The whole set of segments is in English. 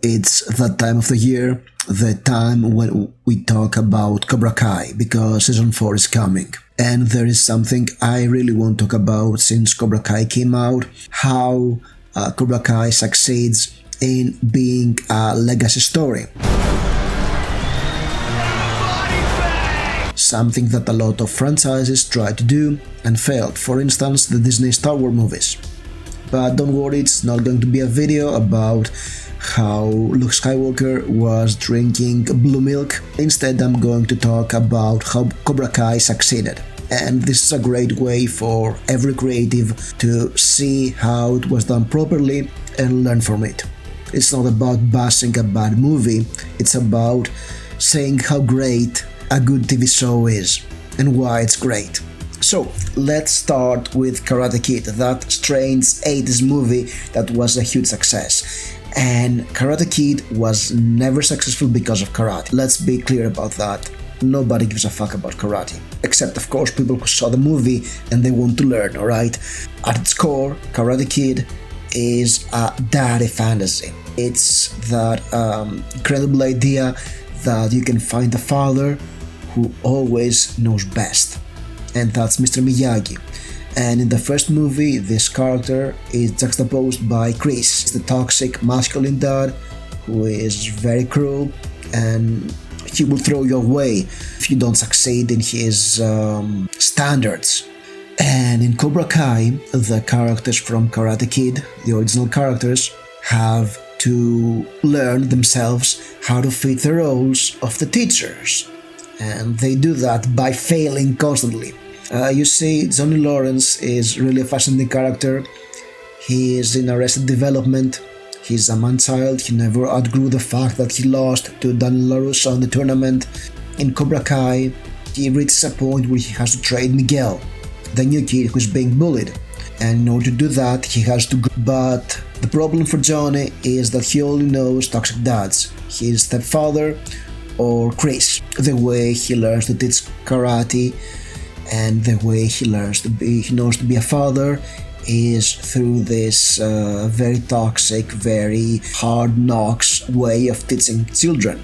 it's that time of the year, the time when we talk about Cobra Kai, because season 4 is coming. And there is something I really want to talk about since Cobra Kai came out, how Cobra Kai succeeds in being a legacy story. Something that a lot of franchises tried to do and failed, for instance the Disney Star Wars movies. But don't worry, it's not going to be a video about how Luke Skywalker was drinking blue milk. Instead, I'm going to talk about how Cobra Kai succeeded. And this is a great way for every creative to see how it was done properly and learn from it. It's not about bashing a bad movie, it's about saying how great a good TV show is and why it's great. So, let's start with Karate Kid, that strange 80s movie that was a huge success. And Karate Kid was never successful because of karate. Let's be clear about that. Nobody gives a fuck about karate. Except, of course, people who saw the movie and they want to learn, alright? At its core, Karate Kid is a daddy fantasy. It's that incredible idea that you can find a father who always knows best. And that's Mr. Miyagi. And in the first movie, this character is juxtaposed by Chris, the toxic masculine dad who is very cruel and he will throw you away if you don't succeed in his standards. And in Cobra Kai, the characters from Karate Kid, the original characters, have to learn themselves how to fit the roles of the teachers. And they do that by failing constantly. You see, Johnny Lawrence is really a fascinating character. He is in Arrested Development. He's a man-child. He never outgrew the fact that he lost to Daniel LaRusso in the tournament. In Cobra Kai, he reaches a point where he has to train Miguel, the new kid who's being bullied. And in order to do that, he has to go. But the problem for Johnny is that he only knows toxic dads, his stepfather or Chris. The way he learns to teach karate and the way he knows to be a father is through this very toxic, very hard knocks way of teaching children.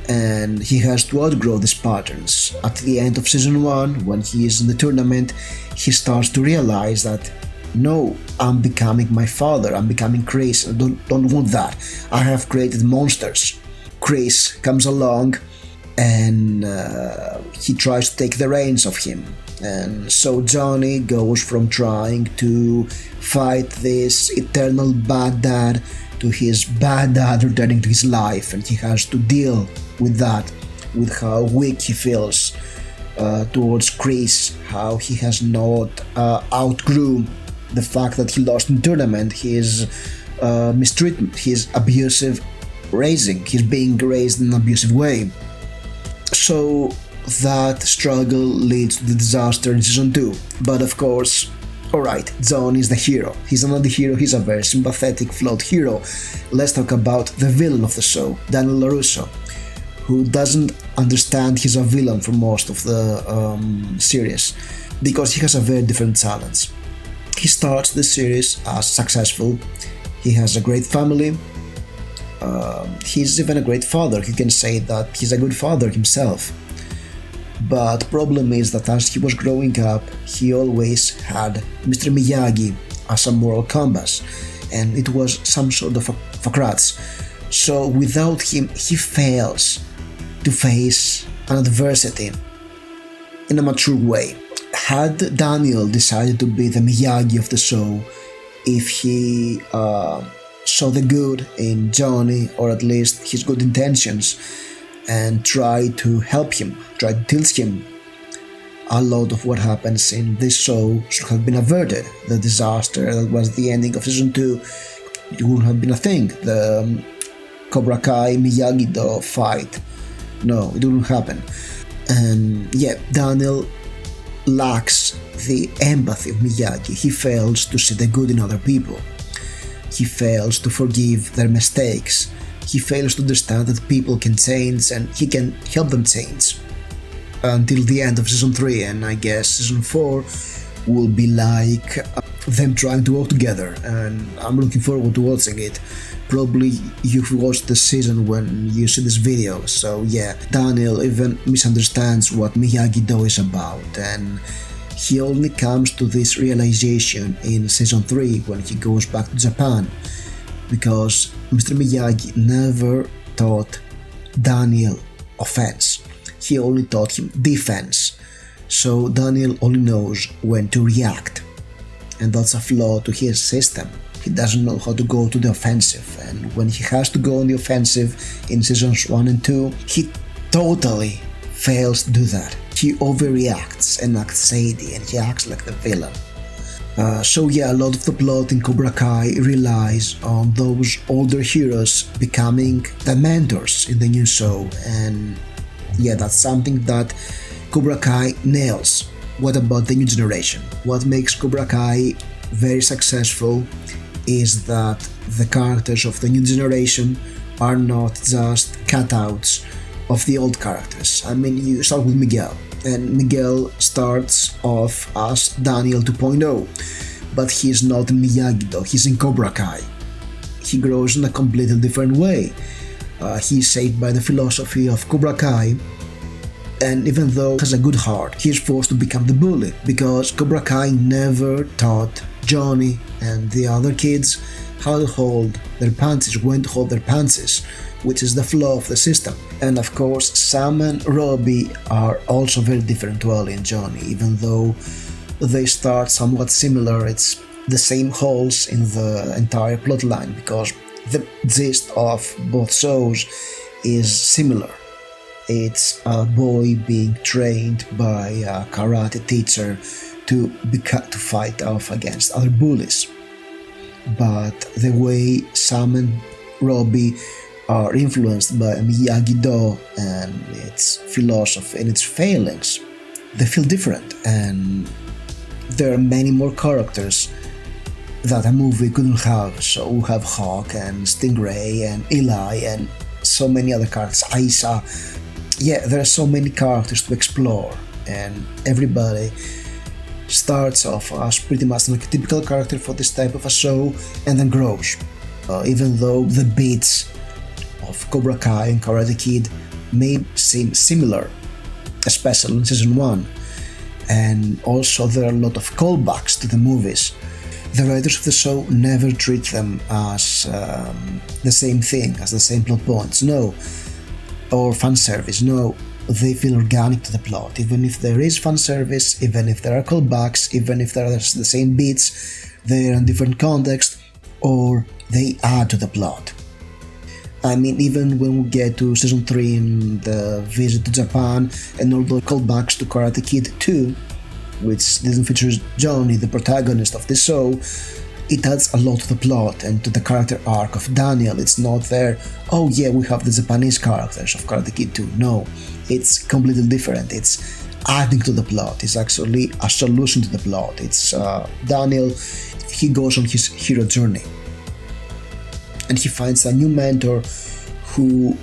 And he has to outgrow these patterns. At the end of season 1, when he is in the tournament, he starts to realize that no, I'm becoming my father, I'm becoming Chris, I don't want that. I have created monsters. Chris comes along and he tries to take the reins of him. And so Johnny goes from trying to fight this eternal bad dad to his bad dad returning to his life, and he has to deal with that, with how weak he feels towards Chris, how he has not outgrew the fact that he lost in the tournament, his mistreatment, his abusive raising, he's being raised in an abusive way. So that struggle leads to the disaster in season 2. But of course, alright, John is the hero. He's not the hero, he's a very sympathetic, flawed hero. Let's talk about the villain of the show, Daniel LaRusso, who doesn't understand he's a villain for most of the series, because he has a very different challenge. He starts the series as successful, he has a great family, he's even a great father. You can say that he's a good father himself. But the problem is that as he was growing up, he always had Mr. Miyagi as a moral compass, and it was some sort of a crutch. So without him, he fails to face an adversity in a mature way. Had Daniel decided to be the Miyagi of the show, if he saw the good in Johnny, or at least his good intentions, and try to help him, try to teach him, a lot of what happens in this show should have been averted. The disaster that was the ending of season 2, it wouldn't have been a thing. The Cobra Kai Miyagi-Do fight, no, it wouldn't happen. And yeah, Daniel lacks the empathy of Miyagi. He fails to see the good in other people. He fails to forgive their mistakes. He fails to understand that people can change and he can help them change. Until the end of season 3, and I guess season 4 will be like them trying to work together, and I'm looking forward to watching it. Probably you've watched the season when you see this video, so yeah, Daniel even misunderstands what Miyagi-Do is about, and he only comes to this realization in season 3 when he goes back to Japan, because Mr. Miyagi never taught Daniel offense, he only taught him defense, so Daniel only knows when to react, and that's a flaw to his system. He doesn't know how to go to the offensive, and when he has to go on the offensive in seasons 1 and 2, he totally fails to do that. He overreacts and acts shady, and he acts like the villain. So yeah, a lot of the plot in Cobra Kai relies on those older heroes becoming the mentors in the new show, and yeah, that's something that Cobra Kai nails. What about the new generation? What makes Cobra Kai very successful is that the characters of the new generation are not just cutouts of the old characters. I mean, you start with Miguel, and Miguel starts off as Daniel 2.0, but he's not in Miyagi-Do, he's in Cobra Kai. He grows in a completely different way. He's shaped by the philosophy of Cobra Kai, and even though he has a good heart, he's forced to become the bully, because Cobra Kai never taught Johnny and the other kids how to hold their panties, when to hold their panties, which is the flaw of the system. And of course, Sam and Robbie are also very different to Ollie and Johnny, even though they start somewhat similar. It's the same holes in the entire plotline, because the gist of both shows is similar. It's a boy being trained by a karate teacher to fight off against other bullies. But the way Sam and Robbie are influenced by Miyagi-Do and its philosophy and its failings, they feel different, and there are many more characters that a movie couldn't have. So we have Hawk and Stingray and Eli and so many other characters, Aisa. Yeah, there are so many characters to explore, and everybody starts off as pretty much like a typical character for this type of a show and then grows. Even though the beats of Cobra Kai and Karate Kid may seem similar, especially in season 1, and also there are a lot of callbacks to the movies. The writers of the show never treat them as the same thing, as the same plot points, no, or fan service, no. They feel organic to the plot, even if there is fan service, even if there are callbacks, even if there are the same beats, they are in different context, or they add to the plot. I mean, even when we get to season 3 in the visit to Japan and all the callbacks to Karate Kid 2, which didn't feature Johnny, the protagonist of the show, it adds a lot to the plot and to the character arc of Daniel. It's not there, oh yeah, we have the Japanese characters of Karate Kid 2. No, it's completely different. It's adding to the plot. It's actually a solution to the plot. It's Daniel, he goes on his hero journey, and he finds a new mentor who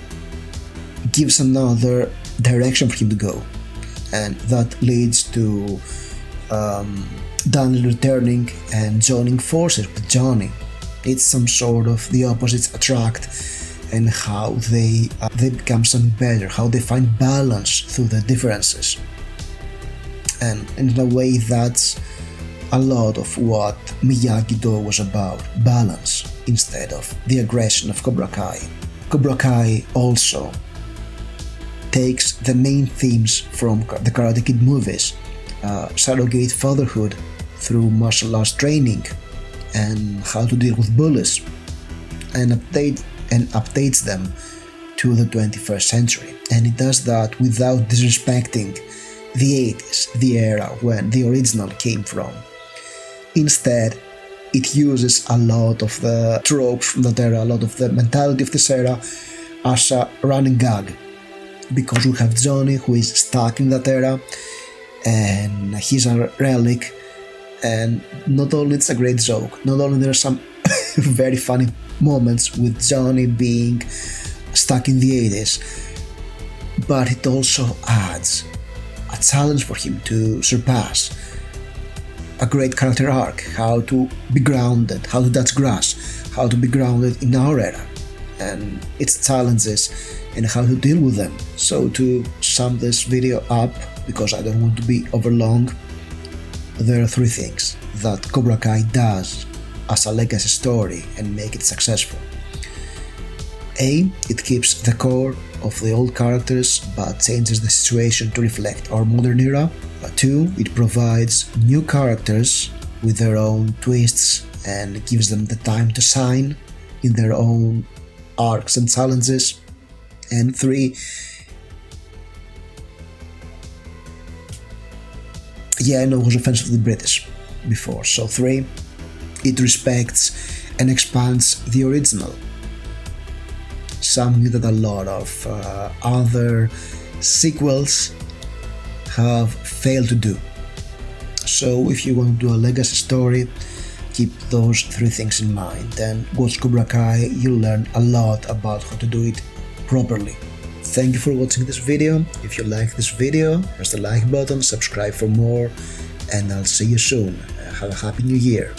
gives another direction for him to go, and that leads to Daniel returning and joining forces with Johnny. It's some sort of the opposites attract, and how they become something better, how they find balance through the differences. And in a way, that's a lot of what Miyagi-Do was about, balance instead of the aggression of Cobra Kai. Cobra Kai also takes the main themes from the Karate Kid movies, surrogate fatherhood through martial arts training and how to deal with bullies, and updates them to the 21st century. And it does that without disrespecting the 80s, the era when the original came from. Instead, it uses a lot of the tropes from that era, a lot of the mentality of this era as a running gag, because we have Johnny, who is stuck in that era, and he's a relic. And not only it's a great joke, not only there are some very funny moments with Johnny being stuck in the 80s, but it also adds a challenge for him to surpass. a great character arc, how to be grounded, how to touch grass, how to be grounded in our era, and its challenges and how to deal with them. So to sum this video up, because I don't want to be overlong, there are 3 things that Cobra Kai does as a legacy story and make it successful. A. It keeps the core of the old characters but changes the situation to reflect our modern era. 2. It provides new characters with their own twists and gives them the time to shine in their own arcs and challenges. And 3. Yeah, I know it was offensively British before. So 3. It respects and expands the original. Something that a lot of other sequels have failed to do. So if you want to do a legacy story, keep those 3 things in mind and watch Cobra Kai. You'll learn a lot about how to do it properly. Thank you for watching this video. If you like this video, press the like button, subscribe for more, and I'll see you soon. Have a happy new year.